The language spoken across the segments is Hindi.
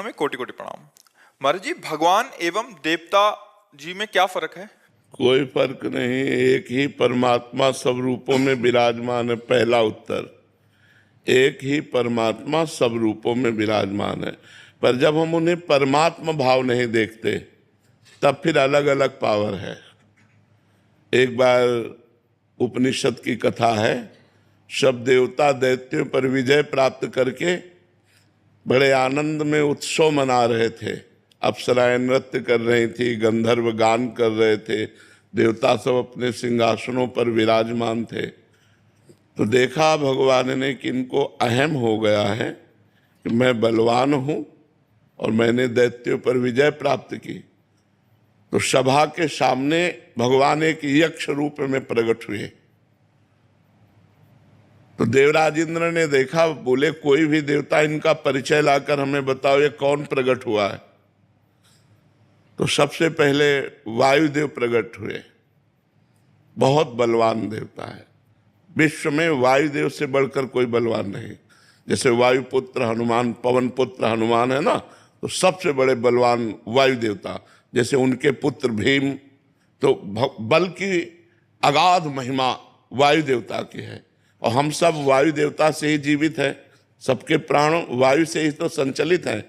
में कोटि कोटि प्रणाम। महाराज जी, भगवान एवं देवता जी में क्या फर्क है? कोई फर्क नहीं, एक ही परमात्मा सब रूपों में विराजमान है। पहला उत्तर, एक ही परमात्मा सब रूपों में विराजमान है, पर जब हम उन्हें परमात्मा भाव नहीं देखते तब फिर अलग अलग पावर है। एक बार उपनिषद की कथा है, सब देवता दैत्यों पर विजय प्राप्त करके बड़े आनंद में उत्सव मना रहे थे। अप्सराएं नृत्य कर रही थी, गंधर्व गान कर रहे थे, देवता सब अपने सिंहासनों पर विराजमान थे। तो देखा भगवान ने कि इनको अहम हो गया है कि मैं बलवान हूं और मैंने दैत्यों पर विजय प्राप्त की। तो सभा के सामने भगवान एक यक्ष रूप में प्रकट हुए। तो देवराज इंद्र ने देखा, बोले कोई भी देवता इनका परिचय लाकर हमें बताओ, ये कौन प्रकट हुआ है। तो सबसे पहले वायुदेव प्रकट हुए। बहुत बलवान देवता है, विश्व में वायुदेव से बढ़कर कोई बलवान नहीं। जैसे वायुपुत्र हनुमान, पवन पुत्र हनुमान है ना, तो सबसे बड़े बलवान वायु देवता। जैसे उनके पुत्र भीम, तो बल की अगाध महिमा वायु देवता की है। और हम सब वायु देवता से ही जीवित हैं, सबके प्राण वायु से ही तो संचलित हैं।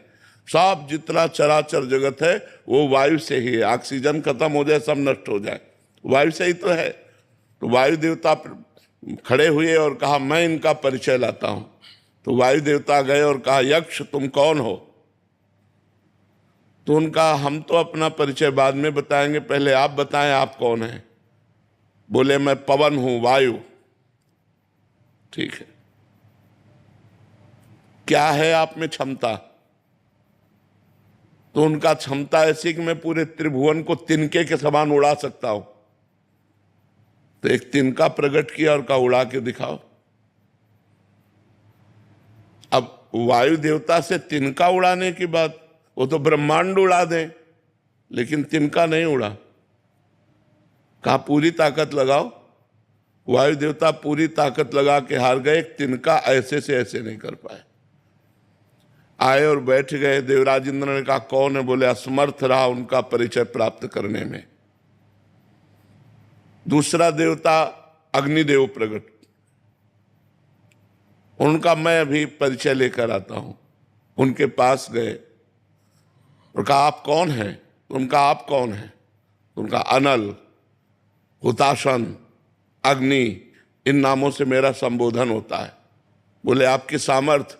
सब जितना चराचर जगत है वो वायु से ही है। ऑक्सीजन खत्म हो जाए, सब नष्ट हो जाए, वायु से ही तो है। तो वायु देवता खड़े हुए और कहा मैं इनका परिचय लाता हूं। तो वायु देवता गए और कहा यक्ष तुम कौन हो? तो उनका हम तो अपना परिचय बाद में बताएंगे, पहले आप बताएं आप कौन हैं। बोले मैं पवन हूं, वायु। ठीक है, क्या है आप में क्षमता? तो उनका क्षमता ऐसी कि मैं पूरे त्रिभुवन को तिनके के समान उड़ा सकता हूं। तो एक तिनका प्रकट किया और कहा उड़ा के दिखाओ। अब वायु देवता से तिनका उड़ाने की बात, वो तो ब्रह्मांड उड़ा दें, लेकिन तिनका नहीं उड़ा। कहा पूरी ताकत लगाओ। वायु देवता पूरी ताकत लगा के हार गए, तिनका ऐसे से ऐसे नहीं कर पाए। आए और बैठ गए। देवराज इंद्र ने कहा कौन है? बोले असमर्थ रहा उनका परिचय प्राप्त करने में। दूसरा देवता अग्निदेव प्रकट, उनका मैं अभी परिचय लेकर आता हूं। उनके पास गए और कहा आप कौन हैं? उनका आप कौन हैं? उनका अनल, हुताशन, अग्नि, इन नामों से मेरा संबोधन होता है। बोले आपकी सामर्थ्य?